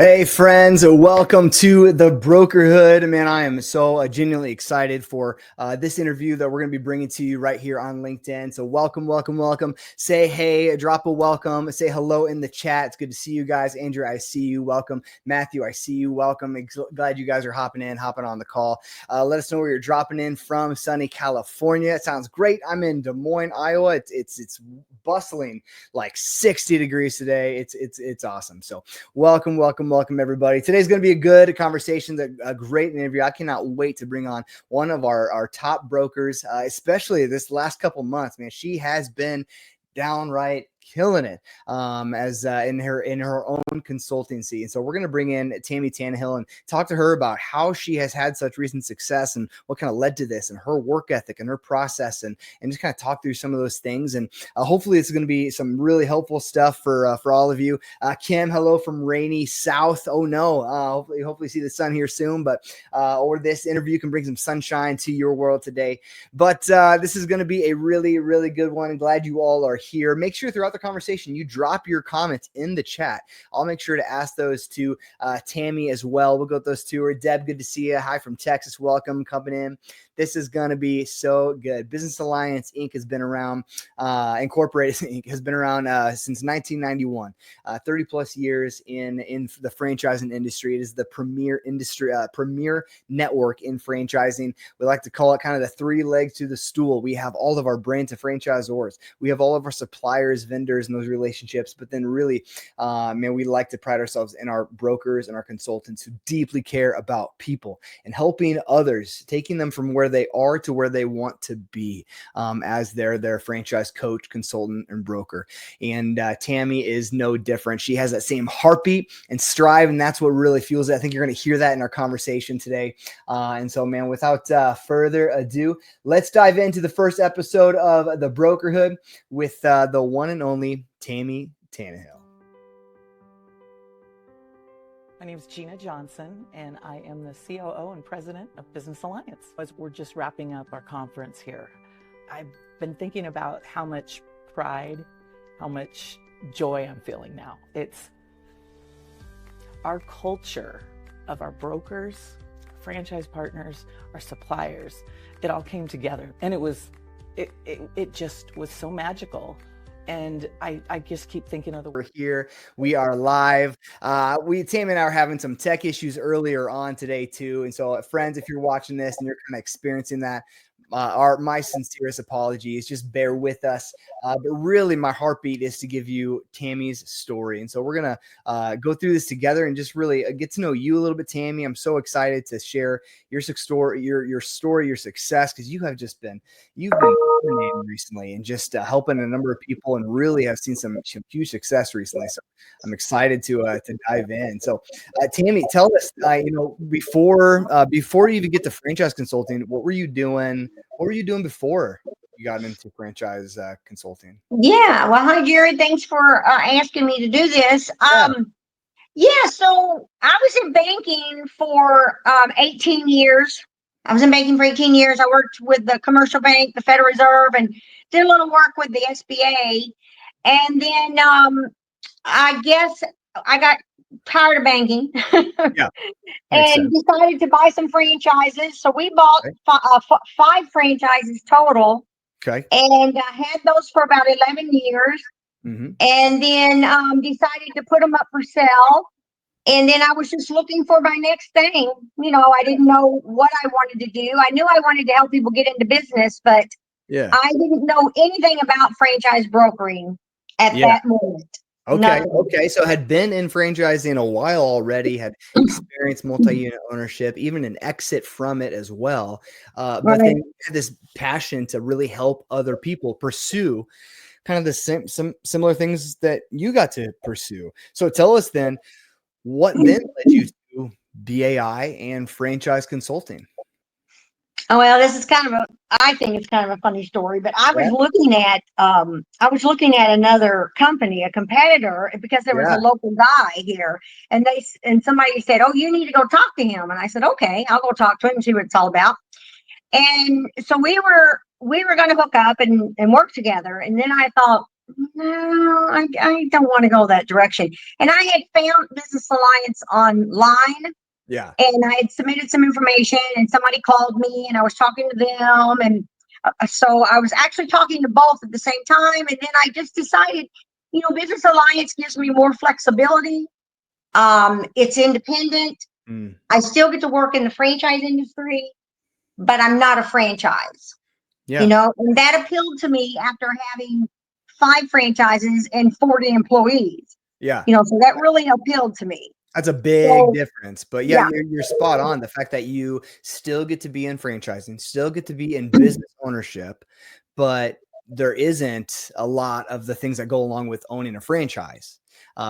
Hey friends, welcome to the Brokerhood. Man, I am so genuinely excited for this interview that we're going to be bringing to you right here on LinkedIn. So welcome, welcome, welcome. Say hey, drop a welcome, say hello in the chat. It's good to see you guys. Andrew, I see you. Welcome. Matthew, I see you. Welcome. Glad you guys are hopping on the call. Let us know where you're dropping in from. Sunny California. It sounds great. I'm in Des Moines, Iowa. It's bustling, like 60 degrees today. It's awesome. So welcome everybody. Today's going to be a good conversation, a great interview. I cannot wait to bring on one of our top brokers, especially this last couple months. Man, she has been downright killing it as in her own consultancy. And so we're going to bring in Tamme Tannehill and talk to her about how she has had such recent success and what kind of led to this and her work ethic and her process and just kind of talk through some of those things. And hopefully it's going to be some really helpful stuff for all of you. Kim, hello from rainy South. Oh no, hopefully see the sun here soon, but or this interview can bring some sunshine to your world today. But this is going to be a really, really good one. I'm glad you all are here. Make sure throughout the conversation you drop your comments in the chat. I'll make sure to ask those to Tamme as well. We'll go with those to her. Deb, good to see you. Hi from Texas. Welcome coming in. This is going to be so good. Business Alliance Inc. has been around, Incorporated Inc. has been around since 1991, 30 plus years in the franchising industry. It is the premier network in franchising. We like to call it kind of the three legs to the stool. We have all of our brand to franchisors. We have all of our suppliers, vendors, and those relationships. But then really, man, we like to pride ourselves in our brokers and our consultants who deeply care about people and helping others, taking them from where they are to where they want to be as their franchise coach, consultant, and broker. And Tamme is no different. She has that same heartbeat and strive, and that's what really fuels it. I think you're going to hear that in our conversation today. And so, man, without further ado, let's dive into the first episode of the Brokerhood with the one and only Tamme Tannehill. My name is Gina Johnson, and I am the COO and president of Business Alliance. As we're just wrapping up our conference here, I've been thinking about how much pride, how much joy I'm feeling now. It's our culture of our brokers, franchise partners, our suppliers. It all came together, and it just was so magical. And I just keep thinking of We're here. We are live. Tamme and I are having some tech issues earlier on today too. And so friends, if you're watching this and you're kind of experiencing that, my sincerest apologies. Just bear with us. But really, my heartbeat is to give you Tamme's story. And so we're going to go through this together and just really get to know you a little bit, Tamme. I'm so excited to share your story, your success, because you've been dominating recently and just helping a number of people and really have seen some huge success recently. So I'm excited to dive in. So Tamme, tell us, before you even get to franchise consulting, what were you doing? What were you doing before you got into franchise consulting? Yeah. Well, hi, Jerry. Thanks for asking me to do this. So I was in banking for 18 years. I was in banking for 18 years. I worked with the commercial bank, the Federal Reserve, and did a little work with the SBA. And then I guess I got tired of banking. Yeah. And decided to buy some franchises. So we bought 5 franchises total. Okay. And I had those for about 11 years. Mm-hmm. And then decided to put them up for sale. And then I was just looking for my next thing. I didn't know what I wanted to do. I knew I wanted to help people get into business, but I didn't know anything about franchise brokering at that moment. Okay. So had been in franchising a while already, had experienced multi-unit ownership, even an exit from it as well. But then you had this passion to really help other people pursue kind of the similar things that you got to pursue. So tell us then, what then led you to BAI and franchise consulting? Oh, well, I think it's kind of a funny story, but I was looking at another company, a competitor, because there was a local guy here, and somebody said, "Oh, you need to go talk to him." And I said, "Okay, I'll go talk to him and see what it's all about." And so we were going to hook up and work together. And then I thought, no, I don't want to go that direction. And I had found Business Alliance online. Yeah. And I had submitted some information, and somebody called me, and I was talking to them. And so I was actually talking to both at the same time. And then I just decided, Business Alliance gives me more flexibility. It's independent. I still get to work in the franchise industry, but I'm not a franchise. Yeah. And that appealed to me after having 5 franchises and 40 employees. Yeah. So that really appealed to me. That's a big difference. But yeah, Yeah. you're spot on. The fact that you still get to be in franchising, still get to be in business ownership, but there isn't a lot of the things that go along with owning a franchise,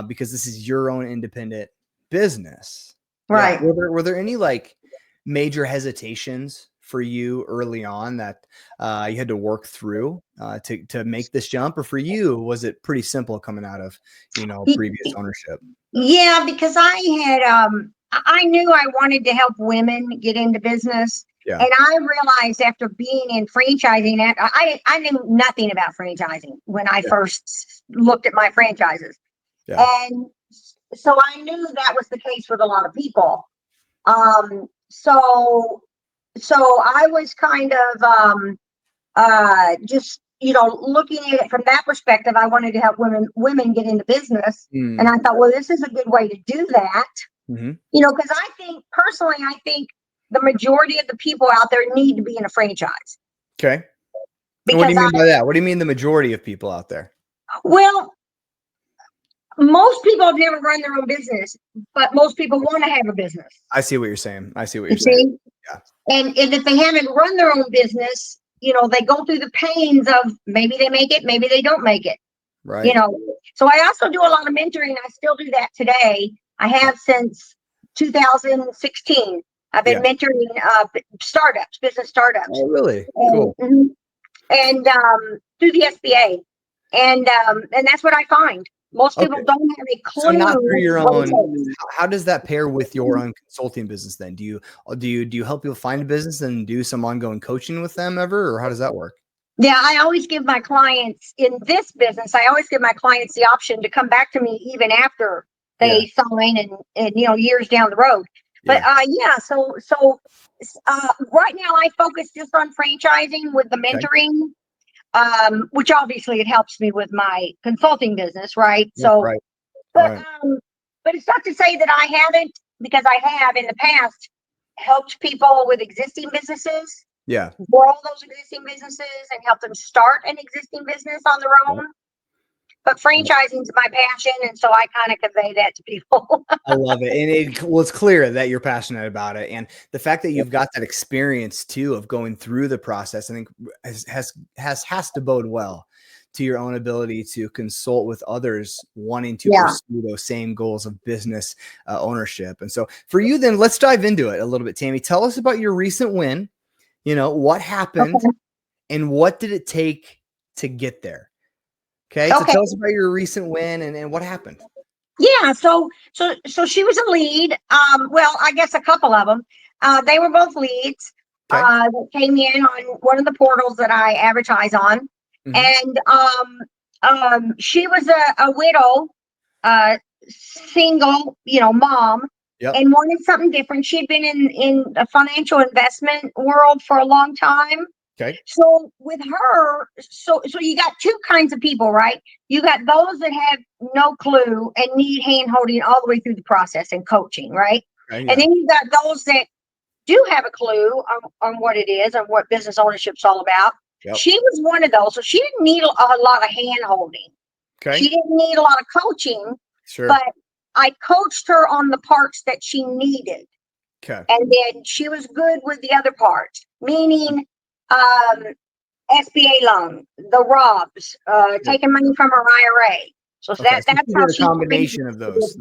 because this is your own independent business. Right. Yeah. Were there any like major hesitations for you early on that you had to work through to make this jump? Or for you, was it pretty simple coming out of, previous ownership? Yeah, because I knew I wanted to help women get into business. Yeah. And I realized after being in franchising, I knew nothing about franchising when I first looked at my franchises. Yeah. And so I knew that was the case with a lot of people. So I was kind of just looking at it from that perspective. I wanted to help women get into business, and I thought, well, this is a good way to do that. Because I think the majority of the people out there need to be in a franchise. Okay. And what do you mean by that? What do you mean the majority of people out there? Well, most people have never run their own business, but most people want to have a business. I see what you're saying. Saying. Yeah. And if they haven't run their own business, they go through the pains of maybe they make it, maybe they don't make it. Right. So I also do a lot of mentoring. I still do that today. I have since 2016. I've been mentoring business startups. Oh, really? Cool. And through the SBA. And that's what I find. Most people don't have a clue. So not through your own. How does that pair with your own consulting business then? Do you help people find a business and do some ongoing coaching with them ever, or how does that work? Yeah, I always give my clients in this business, I always give my clients the option to come back to me even after they sign and years down the road. But so right now I focus just on franchising with the mentoring. Which obviously it helps me with my consulting business, right? But it's not to say that I haven't, because I have in the past helped people with existing businesses, grow those existing businesses and help them start an existing business on their own. But franchising is my passion, and so I kind of convey that to people. I love it. And it's clear that you're passionate about it. And the fact that you've got that experience too of going through the process, I think has to bode well to your own ability to consult with others wanting to pursue those same goals of business ownership. And so for you then, let's dive into it a little bit, Tamme. Tell us about your recent win. What happened and what did it take to get there? Okay. So tell us about your recent win and what happened. Yeah. So she was a lead. Well, I guess a couple of them. They were both leads that came in on one of the portals that I advertise on. And she was a widow, single, mom, and wanted something different. She'd been in the financial investment world for a long time. Okay. So with her, so you got 2 kinds of people, right? You got those that have no clue and need hand holding all the way through the process and coaching, right? And then you got those that do have a clue on what it is and what business ownership's all about. She was one of those. So she didn't need a lot of hand holding. She didn't need a lot of coaching, but I coached her on the parts that she needed. And then she was good with the other parts, meaning SBA loan, the ROBs, taking money from her IRA. So that's how she did a combination of those.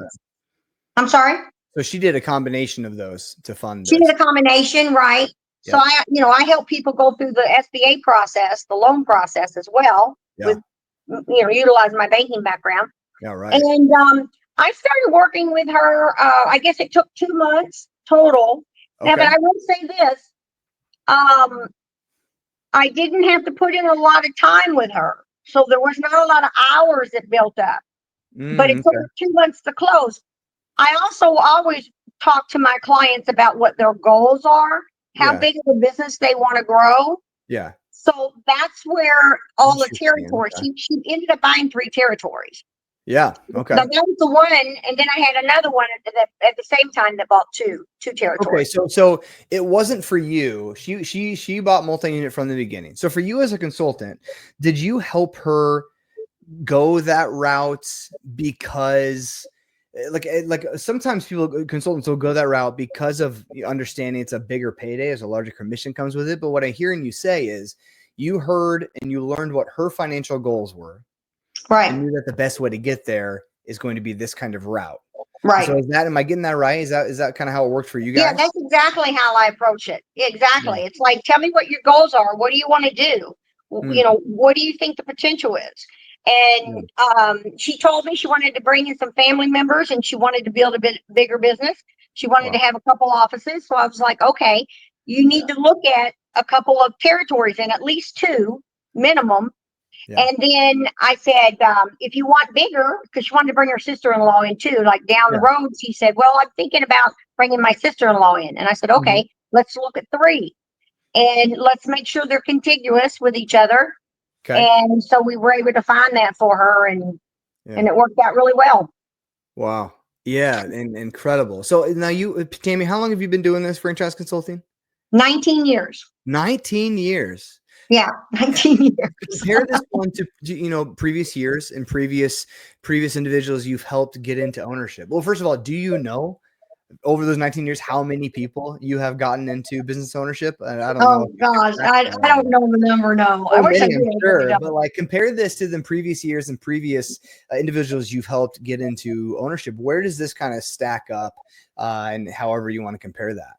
I'm sorry? So she did a combination of those to fund She did a combination, right? So I help people go through the SBA process, the loan process as well, with utilizing my banking background. Yeah, right. And I started working with her. I guess it took 2 months total. Now, but I will say this: I didn't have to put in a lot of time with her. So there was not a lot of hours that built up, but it took Okay. 2 months to close. I also always talk to my clients about what their goals are, how Yeah. big of a business they want to grow. Yeah. So that's where all the Interesting. territories, Okay. she ended up buying 3 territories. Yeah. Okay. Now that was the one, and then I had another one at the same time that bought two Okay. territories. So it wasn't for you. She bought multi-unit from the beginning. So for you as a consultant, did you help her go that route because like sometimes consultants will go that route because of understanding it's a bigger payday as a larger commission comes with it. But what I'm hearing you say is you heard and you learned what her financial goals were and Right, knew that the best way to get there is going to be this kind of route. So right. am I getting that right? Is that kind of how it worked for you Yeah, guys? that's exactly how I approach it. Yeah. Exactly. It's like, tell me what your goals are. What do you want to do? Mm, What do you think the potential is? yeah. And she told me she wanted to bring in some family members and she wanted to build a bit bigger business. She wanted Wow. to have a couple offices. So I was like, okay, you need to look at a couple of territories and at least 2 minimum. Yeah. And then I said, if you want bigger, because she wanted to bring her sister-in-law in too, like down the Yeah. road, she said, well, I'm thinking about bringing my sister-in-law in. And I said, Mhm. okay, let's look at 3 and let's make sure they're contiguous with each other. Okay. And so we were able to find that for her and Yeah. it worked out really well. Wow. Yeah. And incredible. So now Tamme, how long have you been doing this franchise consulting? 19 years. 19 years. Yeah, 19 years. Compare this one to previous years and previous individuals you've helped get into ownership. Well, first of all, do you know over those 19 years how many people you have gotten into business ownership? I don't know Oh if you gosh, kept track I of that, don't but know the number. No, I so wish I many, did. I'm But I sure. don't. But like compare this to the previous years and previous individuals you've helped get into ownership. Where does this kind of stack up? And however you want to compare that.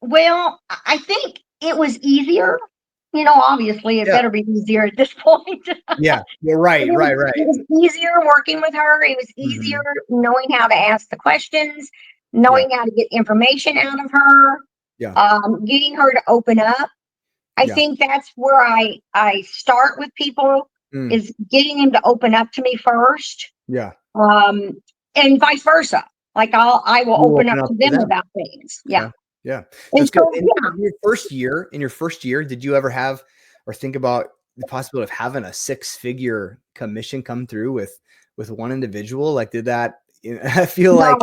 Well, I think it was easier. Obviously, it Yeah. better be easier at this point. Yeah. You're right. Right. Right. It was easier working with her. It was easier Mhm. knowing how to ask the questions, Yeah. knowing how to get information out of her, Yeah. getting her to open up. I Yeah. think that's where I start with people Mm. is getting them to open up to me first, Yeah. and vice versa. Like I will You open up open up to to them them. about things. Yeah, Okay. Yeah. and That's good. so In your first year, did you ever have or think about the possibility of having a 6-figure commission come through with one individual? Like, did that, I feel like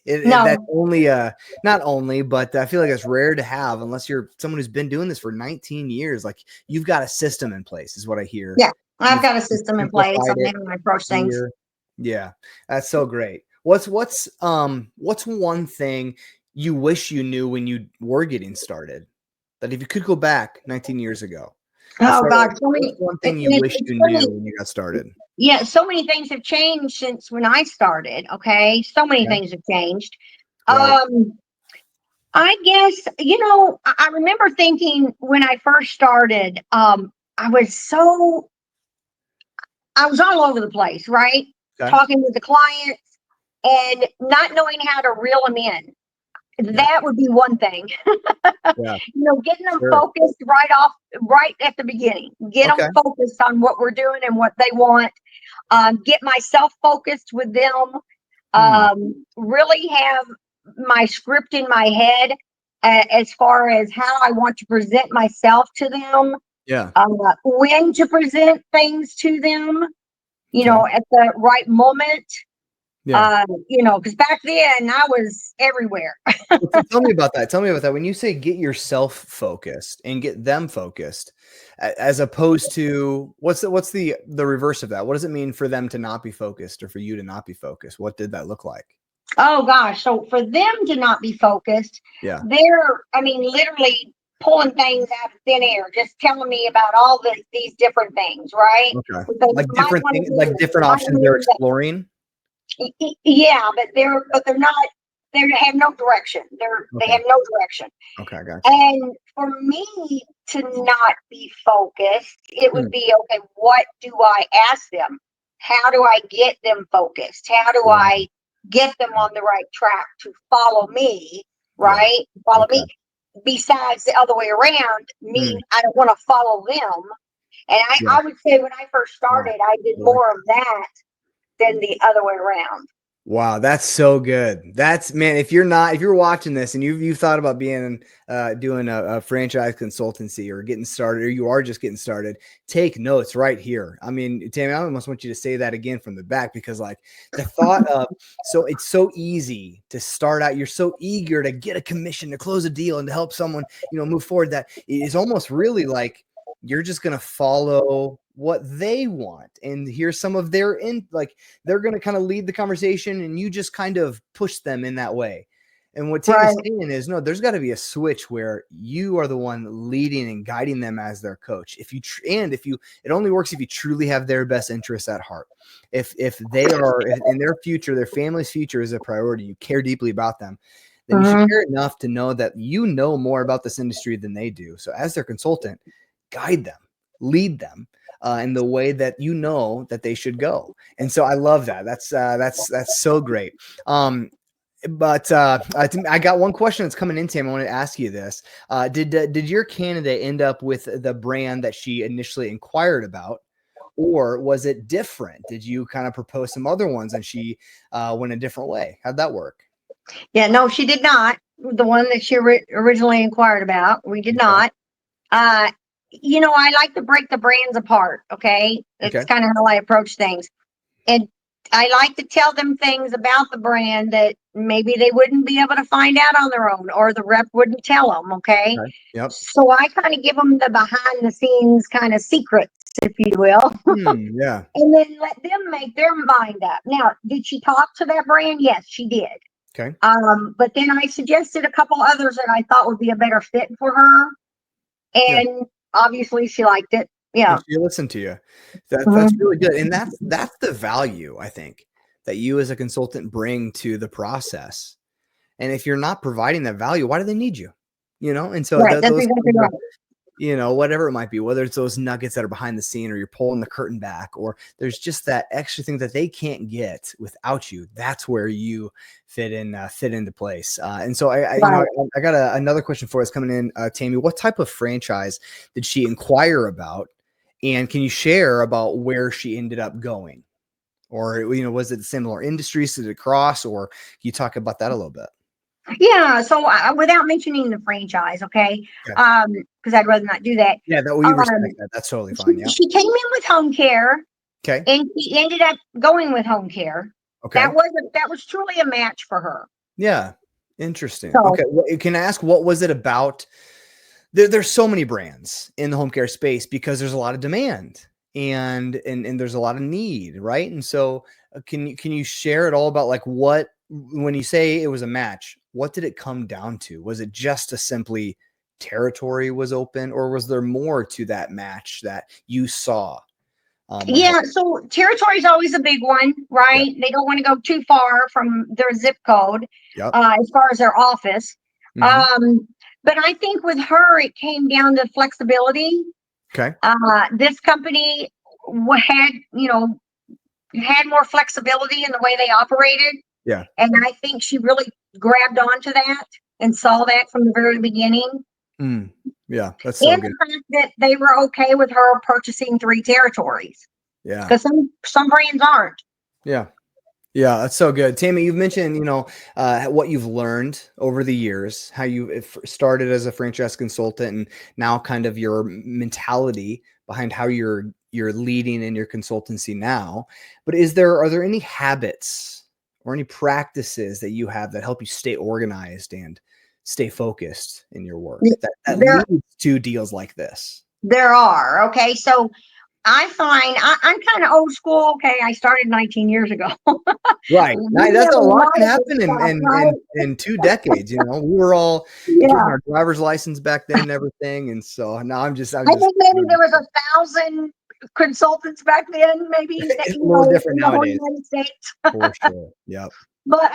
no, that's no, only not only, but I feel like it's rare to have unless you're someone who's been doing this for 19 years. Like you've got a system in place is what I hear. yeah. I've You've got a system in place simplified on it how I approach things. here. Yeah, that's so great. What's one thing you wish you knew when you were getting started? That if you could go back 19 years ago and Oh start God, over, so what's many. one And thing you wish it's you funny. knew when you got started? Yeah, so many things have changed since when I started. Okay, so many Okay. things have changed. Right. I guess I remember thinking when I first started, I was so I was all over the place, right? Okay. Talking with the clients and not knowing how to reel them in. Yeah. That would be one thing. Yeah. Getting them Sure. focused right at the beginning. Get them Okay. focused on what we're doing and what they want. Get myself focused with them. Hmm. Really have my script in my head as far as how I want to present myself to them, Yeah. when to present things to them, Okay. at the right moment. Yeah. Because back then I was everywhere. So tell me about that. Tell me about that. When you say get yourself focused and get them focused, as opposed to what's the reverse of that? What does it mean for them to not be focused or for you to not be focused? What did that look like? Oh gosh. So for them to not be focused, Yeah. literally pulling things out of thin air, just telling me about all these different things, right? Okay. Because Like you might different want to things, do like this, you different might want options to they're do that. exploring. Yeah, but they're not. They have no direction. They Okay. have no direction. Okay. I got you. And for me to not be focused, it Hmm. would be okay. What do I ask them? How do I get them focused? How do Yeah. I get them on the right track to follow me? Yeah. Right? Follow Okay. me. Besides the other way around, me, Hmm. I don't want to follow them. And Yeah. I would say when I first started, I did more of that than the other way around. Wow, that's so good. That's, man, if you're watching this and you've thought about being doing a franchise consultancy or getting started, or you are just getting started, take notes right here. I mean, Tamme, I almost want you to say that again from the back, because like the thought of, so it's so easy to start out. You're so eager to get a commission, to close a deal, and to help someone, move forward, that is almost really like you're just going to follow what they want and hear some of their they're going to kind of lead the conversation, and you just kind of push them in that way. And what Tim is saying is, no, there's got to be a switch where you are the one leading and guiding them as their coach. It only works if you truly have their best interests at heart. If they are in their future, their family's future is a priority, you care deeply about them, then you should care enough to know that you know more about this industry than they do. So as their consultant, guide them, lead them in the way that you know that they should go. And so I love that. That's so great. But I got one question that's coming in, Tim. I want to ask you this. Did your candidate end up with the brand that she initially inquired about, or was it different? Did you kind of propose some other ones and she went a different way? How'd that work? Yeah, no, she did not. The one that she originally inquired about, we did not. I like to break the brands apart. Okay. It's kind of how I approach things. And I like to tell them things about the brand that maybe they wouldn't be able to find out on their own, or the rep wouldn't tell them. Okay. Yep. So I kind of give them the behind the scenes kind of secrets, if you will. Yeah. And then let them make their mind up. Now, did she talk to that brand? Yes, she did. Okay. But then I suggested a couple others that I thought would be a better fit for her. And obviously she liked it. Yeah. She listened to you. That's really good. And that's the value, I think, that you as a consultant bring to the process. And if you're not providing that value, why do they need you? And so that's exactly right. Whatever it might be, whether it's those nuggets that are behind the scene, or you're pulling the curtain back, or there's just that extra thing that they can't get without you. That's where you fit into place. And so I got another question for us coming in, Tamme. What type of franchise did she inquire about? And can you share about where she ended up going? Or, was it similar industries? Did it cross? Or can you talk about that a little bit? Yeah. So without mentioning the franchise, okay, because I'd rather not do that. Yeah, we respect that. That's totally fine. Yeah. She came in with home care. Okay. And she ended up going with home care. Okay. That was truly a match for her. Yeah. Interesting. So, okay. Can I ask, what was it about? There's so many brands in the home care space because there's a lot of demand and there's a lot of need, right? And so can you share it all about, like, what, when you say it was a match, what did it come down to? Was it just a simply territory was open, or was there more to that match that you saw? So territory is always a big one, right? Yep. They don't want to go too far from their zip code, as far as their office. But I think with her, it came down to flexibility. Okay. This company had more flexibility in the way they operated. Yeah. And I think she really grabbed onto that and saw that from the very beginning. Yeah, that's so good. And the fact that they were okay with her purchasing 3 territories. Yeah. Because some brands aren't. Yeah. Yeah, that's so good. Tamme, you've mentioned, what you've learned over the years, how you started as a franchise consultant, and now kind of your mentality behind how you're leading in your consultancy now. But are there any habits or any practices that you have that help you stay organized and stay focused in your work that leads to deals like this? There are. Okay. So I find I'm kind of old school. Okay. I started 19 years ago. Right. That's a lot can happen in 2 decades. We were all getting our driver's license back then and everything. And so now I think maybe there was 1,000 consultants back then, maybe. It's a little different nowadays. United States. For sure. Yep. But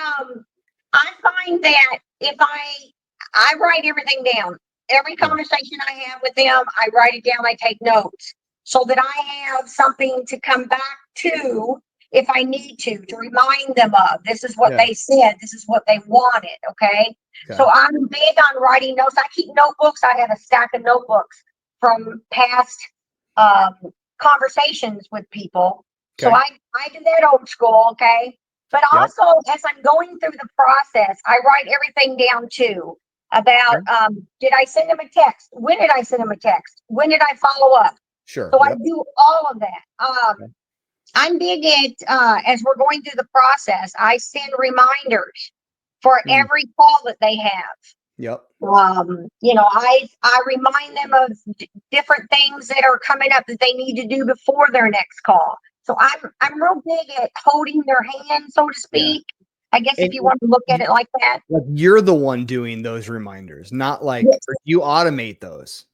I find that if I write everything down, every conversation I have with them, I write it down, I take notes so that I have something to come back to if I need to remind them of. This is what they said. This is what they wanted. Okay. So I'm big on writing notes. I keep notebooks. I have a stack of notebooks from past conversations with people. Okay. So I do that old school, okay? But Yep. also, as I'm going through the process, I write everything down too about did I send them a text? When did I send them a text? When did I follow up? Sure. So I Yep. do all of that. Okay. I'm big at as we're going through the process, I send reminders for Mm. every call that they have. Yep. You know, I remind them of different things that are coming up that they need to do before their next call. So I'm real big at holding their hand, so to Yeah. speak. I guess And if you want to look at it like that. like you're the one doing those reminders, not like Yes. you automate those.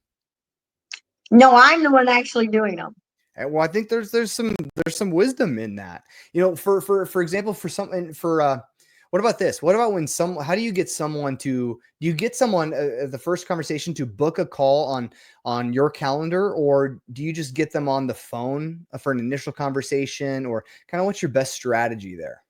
No, I'm the one actually doing them. And well, I think there's some wisdom in that. You know, for example, for something for what about this? What about when how do you get someone to the first conversation to book a call on your calendar, or do you just get them on the phone for an initial conversation, or kind of what's your best strategy there?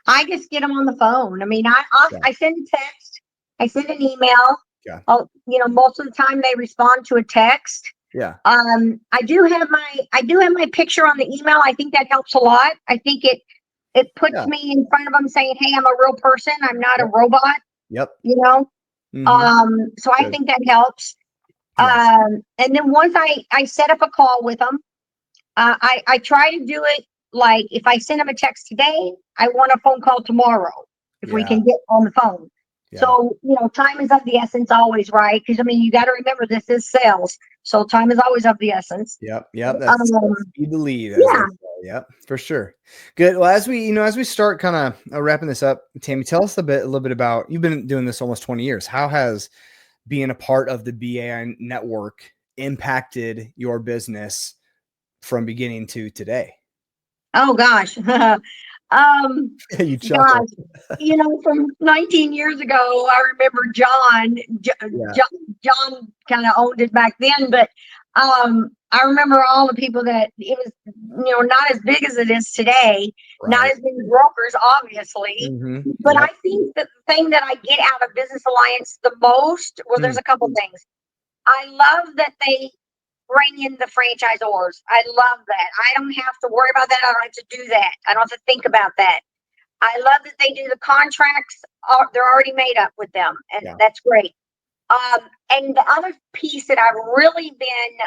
I just get them on the phone. I mean, I send a text, I send an email. Yeah. You know, most of the time they respond to a text. Yeah. I do have my picture on the email. I think that helps a lot. I think it puts me in front of them saying, "Hey, I'm a real person. I'm not a robot." Yep. You know. Mm-hmm. So I think that helps. Yes. And then once I set up a call with them, I try to do it like if I send them a text today, I want a phone call tomorrow if we Yeah. can get on the phone. Yeah. So, you know, time is of the essence always, right? Because I mean, you got to remember this is sales. So time is always of the essence. Yep. That's speed to lead, as Yeah. they say. Yep, for sure. Good. Well, as we start kind of wrapping this up, Tamme, tell us a little bit about, you've been doing this almost 20 years. How has being a part of the BAI network impacted your business from beginning to today? Oh gosh. You chuckle. Gosh, you know, from 19 years ago, I remember John kind of owned it back then, but I remember all the people that it was, you know, not as big as it is today, not Right. as many brokers, obviously. Mm-hmm. But Yep. I think that the thing that I get out of Business Alliance the most, well, there's a couple things. I love that they bring in the franchisors. I love that. I don't have to worry about that. I don't have to do that. I don't have to think about that. I love that they do the contracts. They're already made up with them, and that's great. And the other piece that I've really been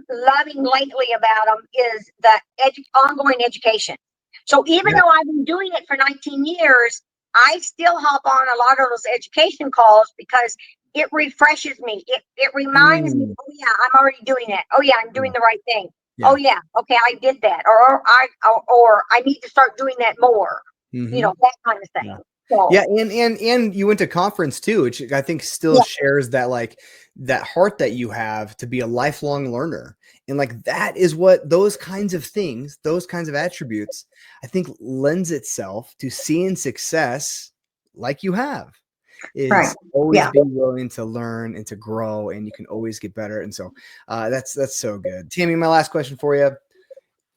loving lately about them is the ongoing education. So even though I've been doing it for 19 years, I still hop on a lot of those education calls because it refreshes me. It reminds me, oh yeah, I'm already doing that. Oh yeah, I'm doing the right thing. Yeah. Oh yeah, okay, I did that, or I need to start doing that more. Mm-hmm. You know, that kind of thing. Yeah. So, Yeah, and you went to conference too, which I think still shares that, like, that heart that you have to be a lifelong learner. And like that is what those kinds of things, those kinds of attributes, I think lends itself to seeing success like you have. Is always being willing to learn and to grow, and you can always get better. And so that's so good. Tamme, my last question for you.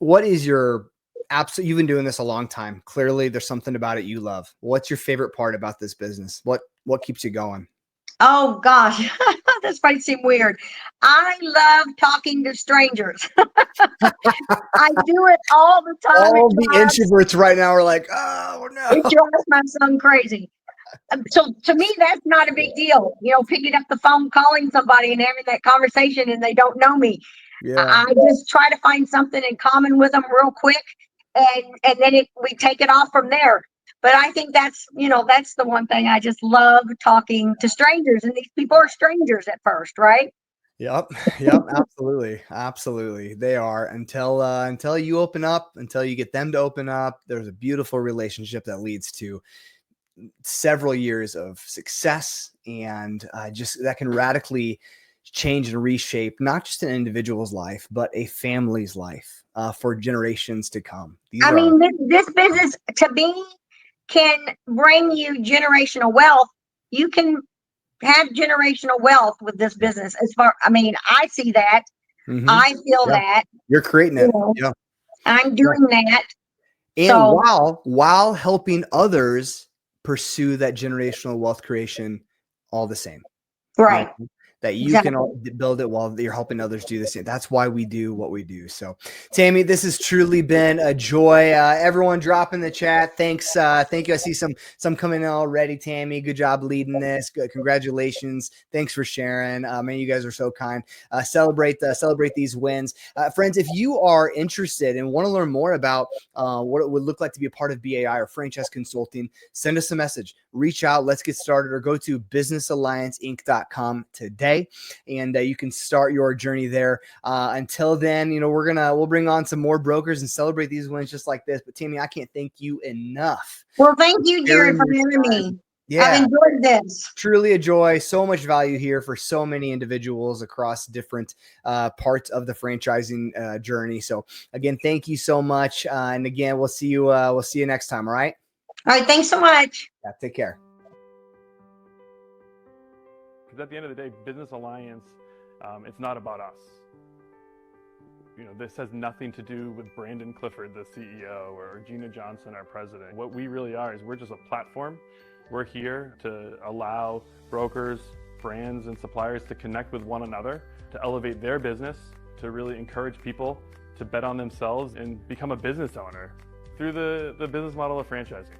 What is your you've been doing this a long time. Clearly there's something about it you love. What's your favorite part about this business? What keeps you going? Oh gosh, this might seem weird. I love talking to strangers. I do it all the time. All the introverts right now are like, oh no. It drives my son crazy. So to me, that's not a big deal. You know, picking up the phone, calling somebody and having that conversation and they don't know me. Yeah. I just try to find something in common with them real quick. And then we take it off from there. But I think that's the one thing I just love, talking to strangers. And these people are strangers at first, right? Yep. Absolutely. Absolutely. They are until you open up, until you get them to open up. There's a beautiful relationship that leads to several years of success, and just that can radically change and reshape not just an individual's life, but a family's life for generations to come. This business to me can bring you generational wealth. You can have generational wealth with this business. I see that. Mm-hmm. I feel that you're creating it. I'm doing that. And while helping others pursue that generational wealth creation all the same. Right. that you can build it while you're helping others do the same. That's why we do what we do. So Tamme, this has truly been a joy. Everyone drop in the chat. Thanks. Thank you. I see some coming in already. Tamme, good job leading this. Good. Congratulations. Thanks for sharing. Man, you guys are so kind. Celebrate these wins. Friends, if you are interested and want to learn more about what it would look like to be a part of BAI or franchise consulting, send us a message, reach out, let's get started, or go to businessallianceinc.com today, and you can start your journey there. Until then, we'll bring on some more brokers and celebrate these wins just like this. But Tamme, I can't thank you enough. Well, thank you, Jared, for having me. Yeah, I've enjoyed this. Truly a joy. So much value here for so many individuals across different parts of the franchising journey. So again, thank you so much. And again, we'll see you next time. All right. All right. Thanks so much. Yeah, take care. Because at the end of the day, Business Alliance, it's not about us. This has nothing to do with Brandon Clifford, the CEO, or Gina Johnson, our president. What we really are is we're just a platform. We're here to allow brokers, brands, and suppliers to connect with one another, to elevate their business, to really encourage people to bet on themselves and become a business owner through the business model of franchising.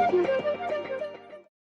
Thank you.